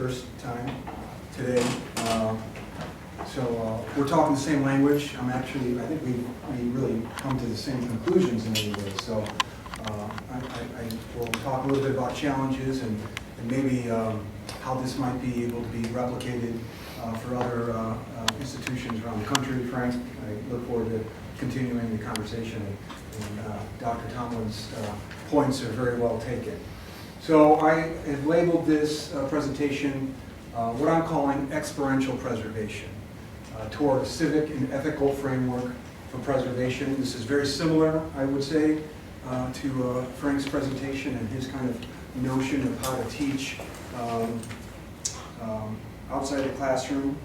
first time today. We're talking the same language. I think we really come to the same conclusions in many ways. So I will talk a little bit about challenges and maybe how this might be able to be replicated for other institutions around the country. Frank, I look forward to continuing the conversation, and Dr. Tomlin's points are very well taken. So I have labeled this presentation what I'm calling experiential preservation, toward a civic and ethical framework for preservation. This is very similar, I would say, to Frank's presentation and his kind of notion of how to teach outside the classroom.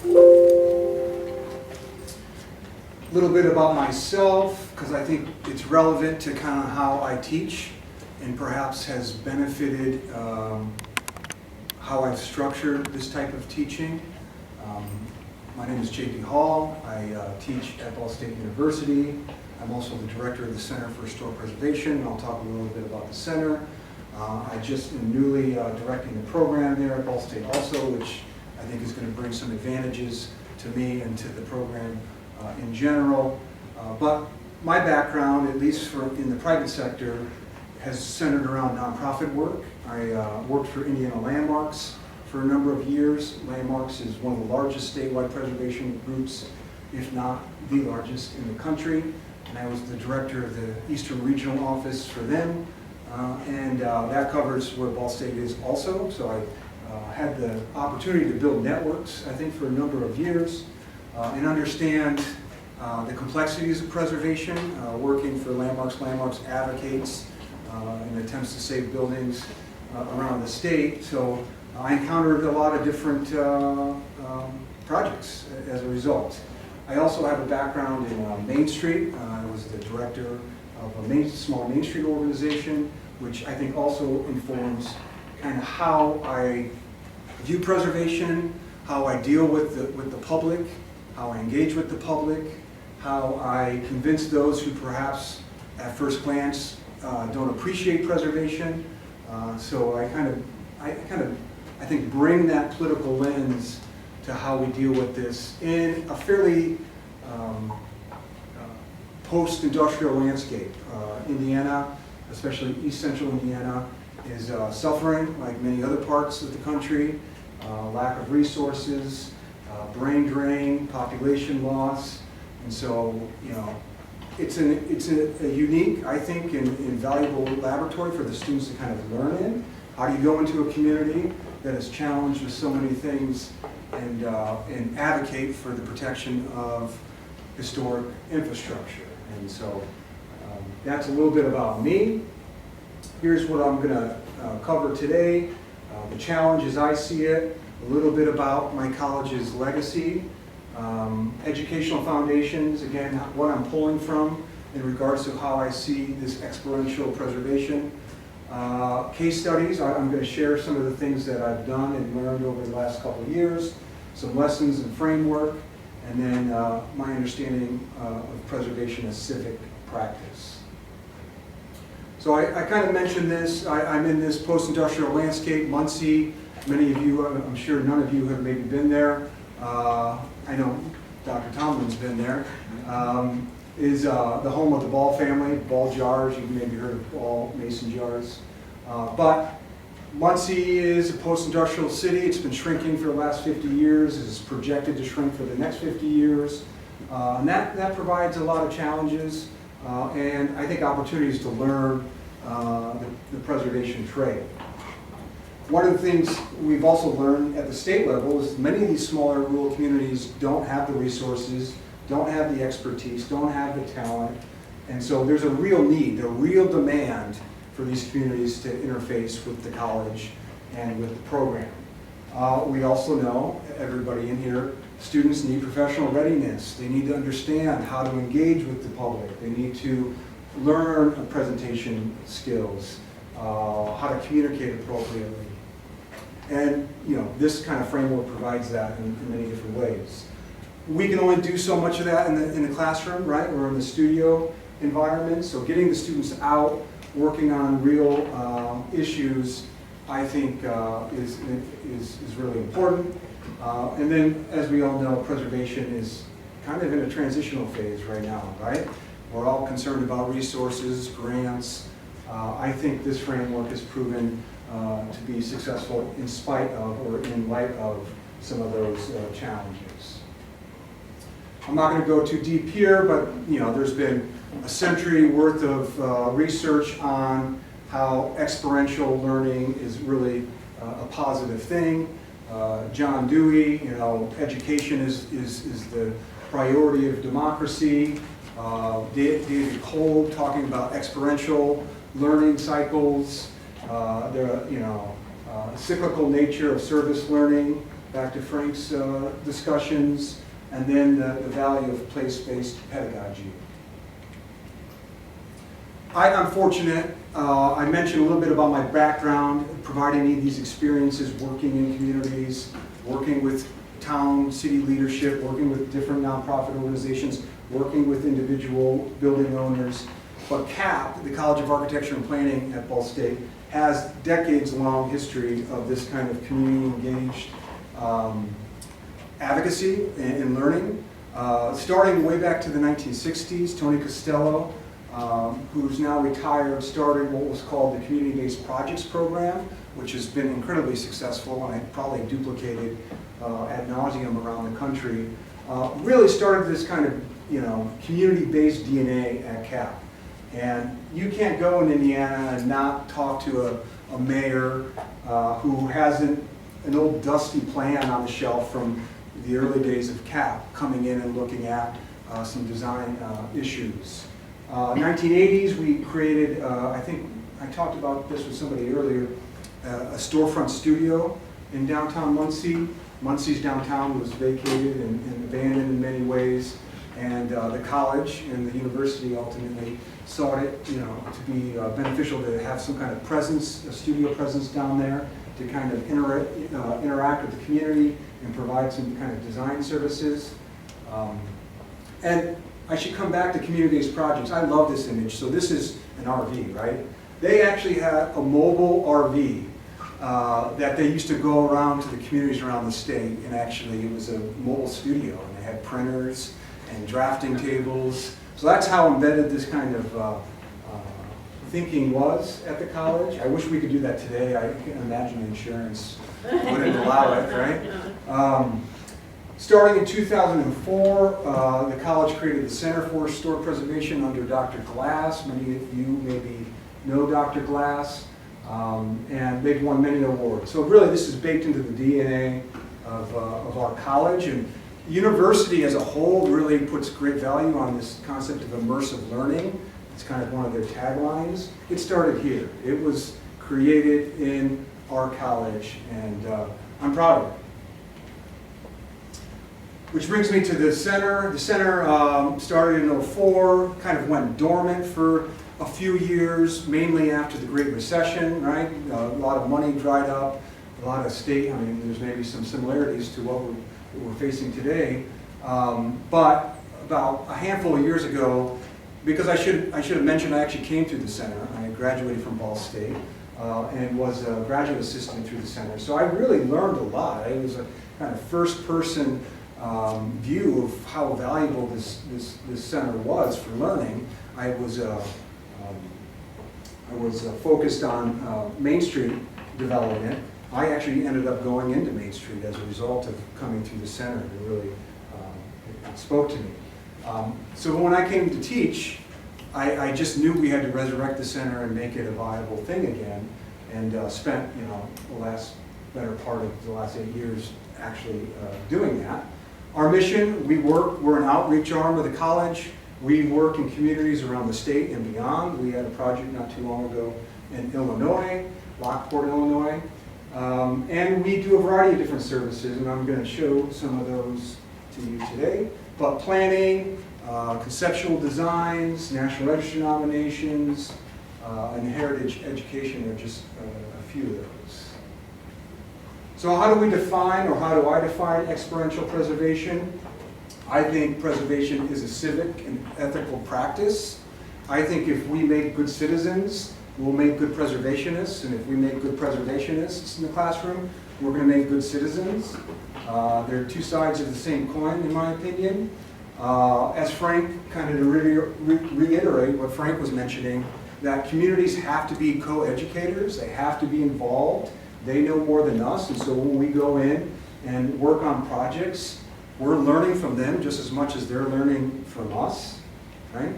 A little bit about myself, because I think it's relevant to kind of how I teach and perhaps has benefited how I've structured this type of teaching. My name is J.P. Hall. I teach at Ball State University. I'm also the director of the Center for Historic Preservation. I'll talk a little bit about the center. I just am newly directing the program there at Ball State also, which I think is going to bring some advantages to me and to the program in general. But my background, at least in the private sector, has centered around nonprofit work. I worked for Indiana Landmarks for a number of years. Landmarks is one of the largest statewide preservation groups, if not the largest in the country. And I was the director of the Eastern Regional Office for them. And that covers where Ball State is also. So I had the opportunity to build networks, I think, for a number of years and understand the complexities of preservation, working for Landmarks. Landmarks advocates in attempts to save buildings around the state. So I encountered a lot of different projects as a result. I also have a background in Main Street. I was the director of a small Main Street organization, which I think also informs kind of how I view preservation, how I deal with the public, how I engage with the public, how I convince those who perhaps at first glance don't appreciate preservation. So I think bring that political lens to how we deal with this in a fairly post-industrial landscape. Indiana, especially East Central Indiana, is suffering like many other parts of the country. Lack of resources, brain drain, population loss, and so it's a unique, I think, and valuable laboratory for the students to kind of learn in. How do you go into a community that is challenged with so many things and advocate for the protection of historic infrastructure? And so that's a little bit about me. Here's what I'm going to cover today. The challenge as I see it, a little bit about my college's legacy, educational foundations, again, what I'm pulling from in regards to how I see this experiential preservation. Case studies, I'm going to share some of the things that I've done and learned over the last couple of years, some lessons and framework, and then my understanding of preservation as civic practice. So I kind of mentioned this. I'm in this post-industrial landscape. Muncie, many of you, I'm sure none of you have maybe been there. I know Dr. Tomlin's been there. Is the home of the Ball family, Ball jars. You've maybe heard of Ball mason jars. But Muncie is a post-industrial city. It's been shrinking for the last 50 years. It's projected to shrink for the next 50 years. And that provides a lot of challenges and I think opportunities to learn the preservation trade. One of the things we've also learned at the state level is many of these smaller rural communities don't have the resources, don't have the expertise, don't have the talent, and so there's a real need, a real demand for these communities to interface with the college and with the program. We also know, everybody in here, students need professional readiness. They need to understand how to engage with the public. They need to learn presentation skills, how to communicate appropriately. And this kind of framework provides that in many different ways. We can only do so much of that in the classroom, right? We're in the studio environment, so getting the students out working on real issues, I think is really important. And then, as we all know, preservation is kind of in a transitional phase right now, right? We're all concerned about resources, grants. I think this framework has proven to be successful in spite of or in light of some of those challenges. I'm not going to go too deep here, but there's been a century worth of research on how experiential learning is really a positive thing. John Dewey, education is the priority of democracy. David Kolb talking about experiential learning cycles. Cyclical nature of service learning, back to Frank's discussions, and then the value of place-based pedagogy. I'm fortunate. I mentioned a little bit about my background, providing me these experiences working in communities, working with town, city leadership, working with different nonprofit organizations, working with individual building owners. But CAP, the College of Architecture and Planning at Ball State, has decades-long history of this kind of community-engaged advocacy and learning. Starting way back to the 1960s, Tony Costello, who's now retired, started what was called the Community-Based Projects Program, which has been incredibly successful, and I probably duplicated ad nauseum around the country. Really started this kind of community-based DNA at CAP. And you can't go in Indiana and not talk to a mayor who has an old dusty plan on the shelf from the early days of CAP, coming in and looking at some design issues. 1980s, we created, I think I talked about this with somebody earlier, a storefront studio in downtown Muncie. Muncie's downtown was vacated and abandoned in many ways, and the college and the university ultimately sought it, to be beneficial to have some kind of presence, a studio presence down there, to kind of interact with the community and provide some kind of design services. And I should come back to community-based projects. I love this image. So this is an RV, right? They actually had a mobile RV that they used to go around to the communities around the state, and actually it was a mobile studio, and they had printers and drafting tables. So that's how embedded this kind of thinking was at the college. I wish we could do that today. I can imagine insurance wouldn't allow it, right? Starting in 2004, the college created the Center for Historic Preservation under Dr. Glass. Many of you maybe know Dr. Glass, and they've won many awards. So really this is baked into the DNA of our college, and the university as a whole really puts great value on this concept of immersive learning. It's kind of one of their taglines. It started here. It was created in our college, and I'm proud of it. Which brings me to the center. The center started in 2004, kind of went dormant for a few years, mainly after the Great Recession, right? A lot of money dried up, a lot of state, there's maybe some similarities to what we're facing today. But about a handful of years ago, because I should have mentioned I actually came through the center. I graduated from Ball State and was a graduate assistant through the center. So I really learned a lot. It was a kind of first-person view of how valuable this center was for learning. I was focused on Main Street development. I actually ended up going into Main Street as a result of coming through the center. It really it spoke to me. So when I came to teach, I just knew we had to resurrect the center and make it a viable thing again, and spent the better part of the last 8 years actually doing that. Our mission, we're an outreach arm of the college. We work in communities around the state and beyond. We had a project not too long ago in Illinois, Lockport, Illinois. And we do a variety of different services, and I'm going to show some of those to you today. But planning, conceptual designs, National Register nominations, and heritage education are just a few of those. So how do we define, or how do I define experiential preservation? I think preservation is a civic and ethical practice. I think if we make good citizens, we'll make good preservationists, and if we make good preservationists in the classroom, we're going to make good citizens. They're two sides of the same coin, in my opinion. As Frank, kind of to reiterate what Frank was mentioning, that communities have to be co-educators, they have to be involved, they know more than us, and so when we go in and work on projects, we're learning from them just as much as they're learning from us, right?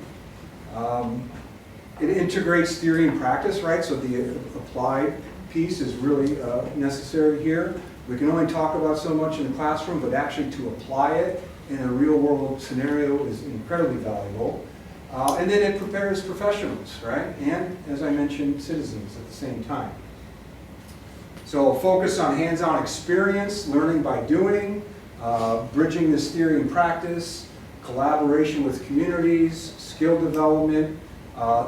It integrates theory and practice, right? So the applied piece is really necessary here. We can only talk about so much in the classroom, but actually to apply it in a real world scenario is incredibly valuable. And then it prepares professionals, right? And, as I mentioned, citizens at the same time. So focus on hands-on experience, learning by doing, bridging this theory and practice, collaboration with communities, skill development.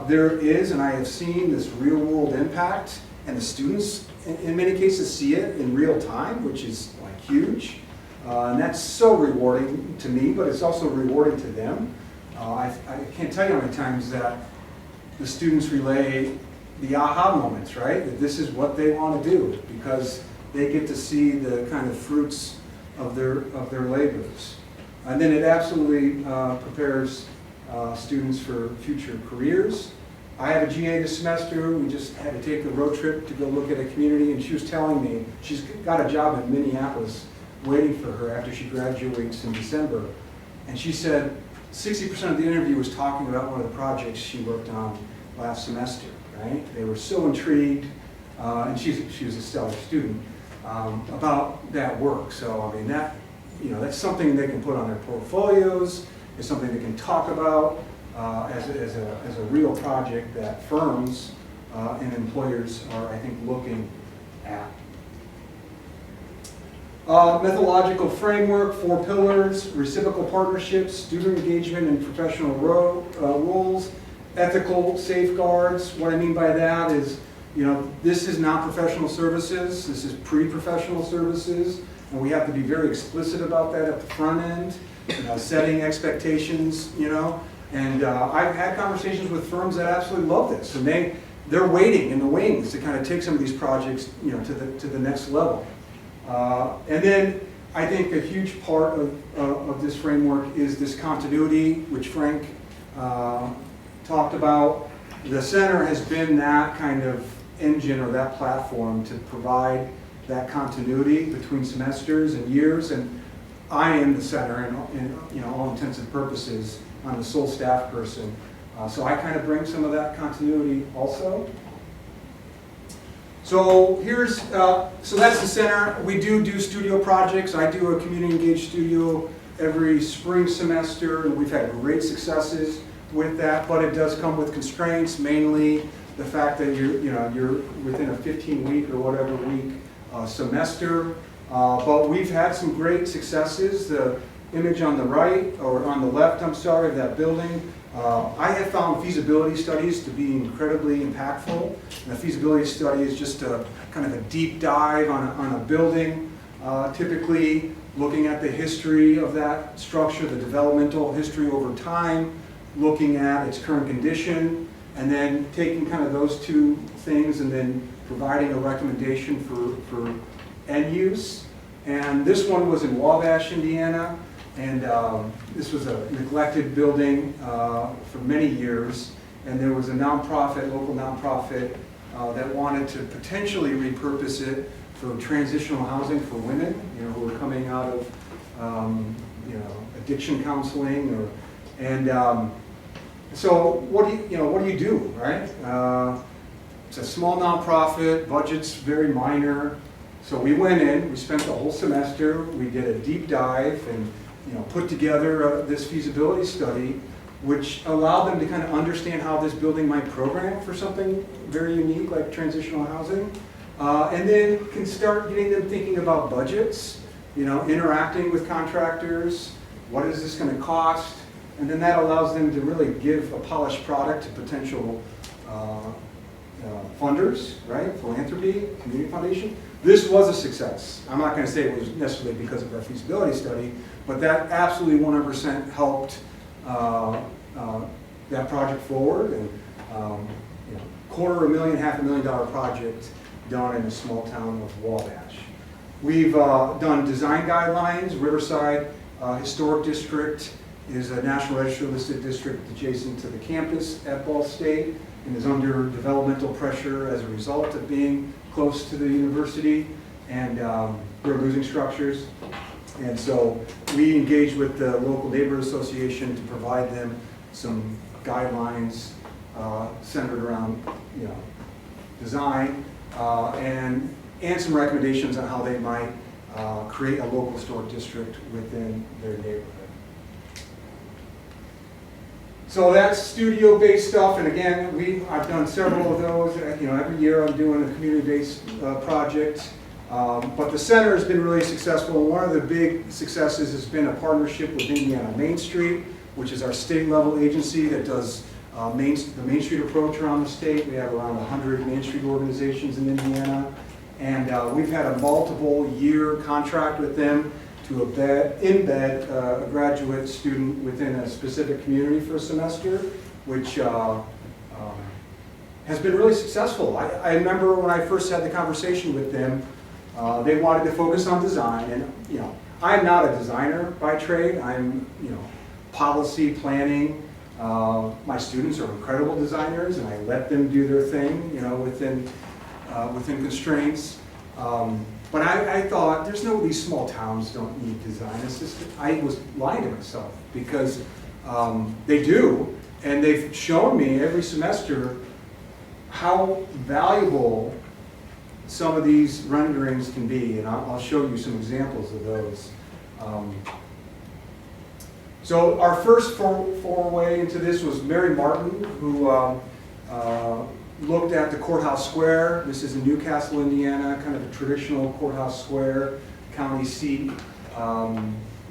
There is, and I have seen, this real-world impact, and the students, in many cases, see it in real time, which is like huge. And that's so rewarding to me, but it's also rewarding to them. I can't tell you how many times that the students relay the aha moments, right? That this is what they want to do because they get to see the kind of fruits of their labors. And then it absolutely prepares students for future careers. I have a GA this semester. We just had to take a road trip to go look at a community, and she was telling me she's got a job in Minneapolis waiting for her after she graduates in December. And she said 60% of the interview was talking about one of the projects she worked on last semester, right? They were so intrigued, and she was a stellar student, about that work. So, I mean, that's something they can put on their portfolios. It's something they can talk about as a real project that firms and employers are, I think, looking at. Methodological framework, 4 pillars: reciprocal partnerships, student engagement and professional roles, ethical safeguards. What I mean by that is, this is not professional services, this is pre-professional services, and we have to be very explicit about that at the front end, setting expectations, and I've had conversations with firms that absolutely love this, and they're waiting in the wings to kind of take some of these projects, to the next level. And then I think a huge part of this framework is this continuity, which Frank talked about. The center has been that kind of engine or that platform to provide that continuity between semesters and years, and I am the center in all intents and purposes. I'm the sole staff person, so I kind of bring some of that continuity also. So so that's the center. We do studio projects. I do a community engaged studio every spring semester, and we've had great successes with that. But it does come with constraints, mainly the fact that you're within a 15-week or whatever week semester. But we've had some great successes. The image on the right, or on the left, I'm sorry, of that building. I have found feasibility studies to be incredibly impactful. And a feasibility study is just a kind of a deep dive on a building, typically looking at the history of that structure, the developmental history over time, looking at its current condition, and then taking kind of those two things and then providing a recommendation for end use. And this one was in Wabash, Indiana. And this was a neglected building for many years, and there was a local nonprofit that wanted to potentially repurpose it for transitional housing for women, who were coming out of, addiction counseling, so what do you do, right? It's a small nonprofit, budget's very minor, so we went in, we spent the whole semester, we did a deep dive, and put together this feasibility study, which allowed them to kind of understand how this building might program for something very unique like transitional housing, and then can start getting them thinking about budgets, interacting with contractors, what is this going to cost, and then that allows them to really give a polished product to potential funders, right? Philanthropy, community foundation. This was a success. I'm not going to say it was necessarily because of our feasibility study, but that absolutely 100% helped that project forward. And $250,000, $500,000 project done in a small town of Wabash. We've done design guidelines. Riverside Historic District is a National Register listed district adjacent to the campus at Ball State and is under developmental pressure as a result of being close to the university, and we're losing structures. And so we engage with the local neighborhood association to provide them some guidelines centered around, design and some recommendations on how they might create a local historic district within their neighborhood. So that's studio-based stuff, and again, I've done several of those. Every year I'm doing a community-based project. But the center has been really successful. One of the big successes has been a partnership with Indiana Main Street, which is our state-level agency that does the Main Street approach around the state. We have around 100 Main Street organizations in Indiana. And we've had a multiple-year contract with them to embed a graduate student within a specific community for a semester, which has been really successful. I remember when I first had the conversation with them, they wanted to focus on design, and I'm not a designer by trade. I'm policy planning. My students are incredible designers, and I let them do their thing, within constraints. But I thought, these small towns don't need design assistants. I was lying to myself, because they do, and they've shown me every semester how valuable some of these renderings can be, and I'll show you some examples of those. So our first foray into this was Mary Martin, who looked at the courthouse square. This is in Newcastle, Indiana, kind of a traditional courthouse square, county seat.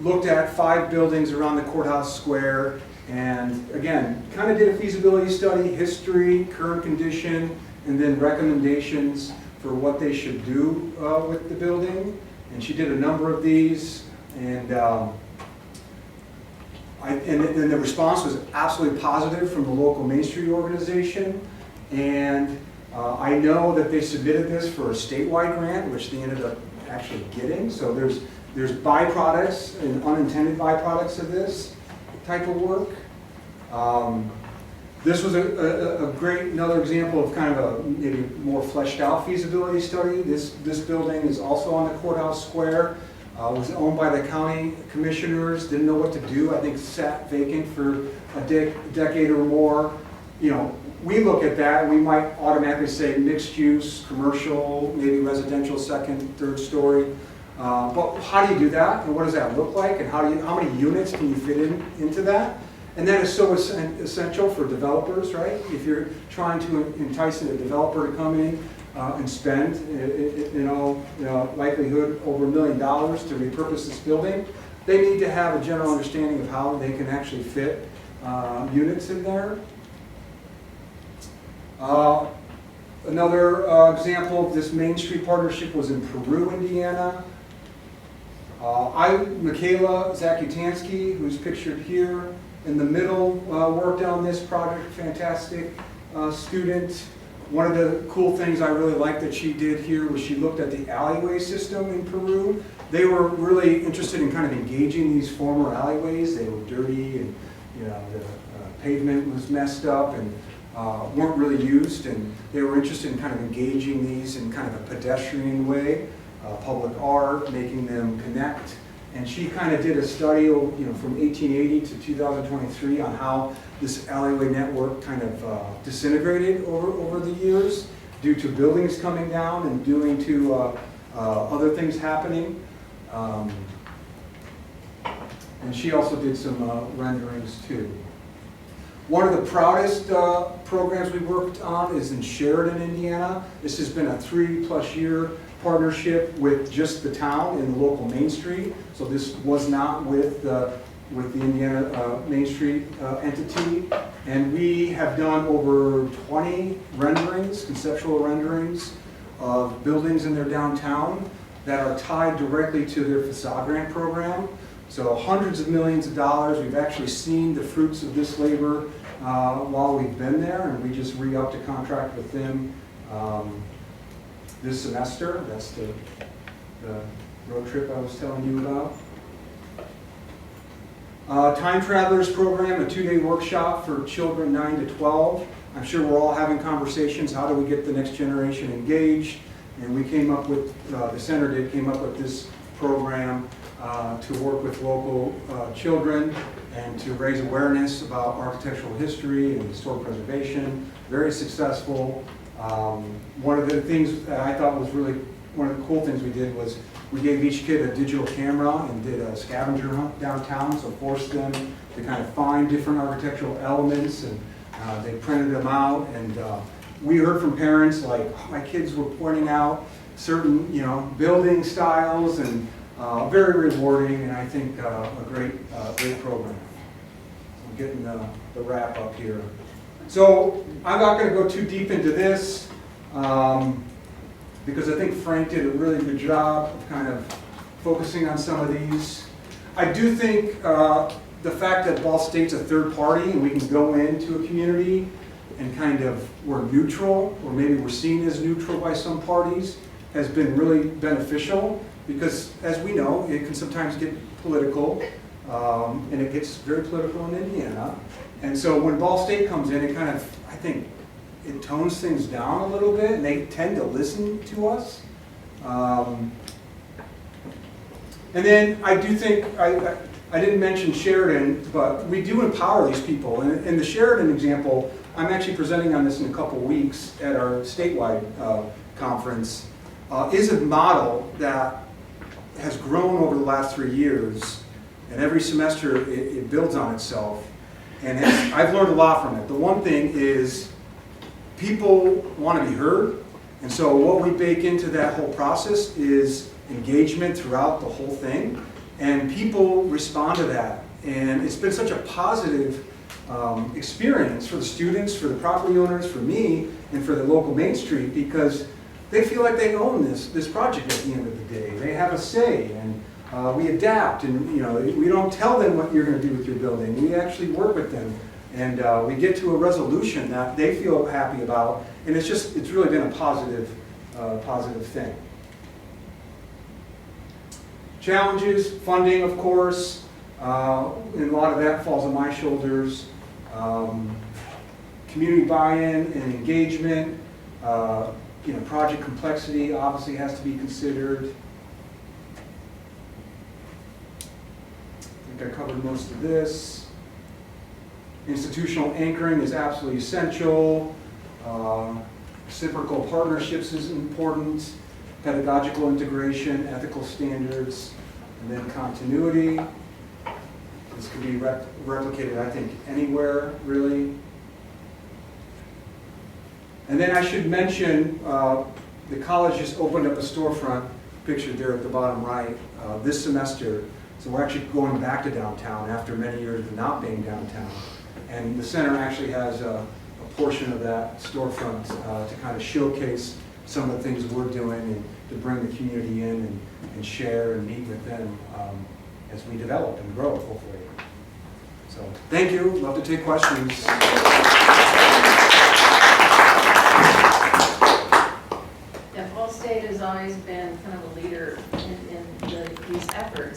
Looked at 5 buildings around the courthouse square, and again, kind of did a feasibility study, history, current condition, and then recommendations for what they should do with the building. And she did a number of these, and then the response was absolutely positive from the local Main Street organization. And I know that they submitted this for a statewide grant, which they ended up actually getting. So there's byproducts and unintended byproducts of this type of work. This was another example of kind of a maybe more fleshed out feasibility study. This building is also on the courthouse square. Was owned by the county commissioners, didn't know what to do. I think sat vacant for a decade or more. We look at that and we might automatically say mixed use, commercial, maybe residential, second, third story. But how do you do that, and what does that look like, and how many units can you fit into that? And that is so essential for developers, right? If you're trying to entice a developer to come in and spend, in all likelihood, over $1 million to repurpose this building, they need to have a general understanding of how they can actually fit units in there. Another example of this Main Street partnership was in Peru, Indiana. Michaela Zakutansky, who's pictured here in the middle, worked on this project, fantastic student. One of the cool things I really liked that she did here was she looked at the alleyway system in Peru. They were really interested in kind of engaging these former alleyways. They were dirty, and the pavement was messed up and weren't really used, and they were interested in kind of engaging these in kind of a pedestrian way, public art, making them connect. And she kind of did a study, from 1880 to 2023 on how this alleyway network kind of disintegrated over the years due to buildings coming down and due to other things happening. And she also did some renderings too. One of the proudest programs we worked on is in Sheridan, Indiana. This has been a 3+ year partnership with just the town and the local Main Street. So this was not with the Indiana Main Street entity. And we have done over 20 renderings, conceptual renderings of buildings in their downtown that are tied directly to their facade grant program. So hundreds of millions of dollars. We've actually seen the fruits of this labor while we've been there, and we just re-upped a contract with them this semester. That's the road trip I was telling you about. Time Travelers Program, a 2-day workshop for children 9 to 12. I'm sure we're all having conversations, how do we get the next generation engaged? And we came up with, the center came up with this program to work with local children and to raise awareness about architectural history and historic preservation. Very successful. One of the things that I thought was really, one of the cool things we did was we gave each kid a digital camera and did a scavenger hunt downtown, so forced them to kind of find different architectural elements, and they printed them out. And we heard from parents like, oh, my kids were pointing out certain, building styles, and very rewarding, and I think a great program. So I'm getting the wrap up here. So I'm not going to go too deep into this. Because I think Frank did a really good job of kind of focusing on some of these. I do think the fact that Ball State's a third party and we can go into a community and kind of we're neutral, or maybe we're seen as neutral by some parties, has been really beneficial, because as we know, it can sometimes get political, and it gets very political in Indiana. And so when Ball State comes in, it kind of, I think, it tones things down a little bit, and they tend to listen to us. And then I do think, I didn't mention Sheridan, but we do empower these people. And in the Sheridan example, I'm actually presenting on this in a couple weeks at our statewide conference, is a model that has grown over the last 3 years, and every semester it builds on itself. And I've learned a lot from it. The one thing is, people want to be heard, and so what we bake into that whole process is engagement throughout the whole thing, and people respond to that. And it's been such a positive experience for the students, for the property owners, for me, and for the local Main Street, because they feel like they own this project at the end of the day. They have a say, and we adapt, and we don't tell them what you're going to do with your building. We actually work with them. And we get to a resolution that they feel happy about, and it's really been a positive thing. Challenges, funding, of course, and a lot of that falls on my shoulders. Community buy-in and engagement, project complexity obviously has to be considered. I think I covered most of this. Institutional anchoring is absolutely essential. Reciprocal partnerships is important. Pedagogical integration, ethical standards, and then continuity. This could be replicated, I think, anywhere, really. And then I should mention, the college just opened up a storefront, pictured there at the bottom right, this semester. So we're actually going back to downtown after many years of not being downtown. And the center actually has a portion of that storefront to kind of showcase some of the things we're doing, and to bring the community in and share and meet with them as we develop and grow, hopefully. So thank you. Love to take questions. Yeah, Ball State has always been kind of a leader in these efforts.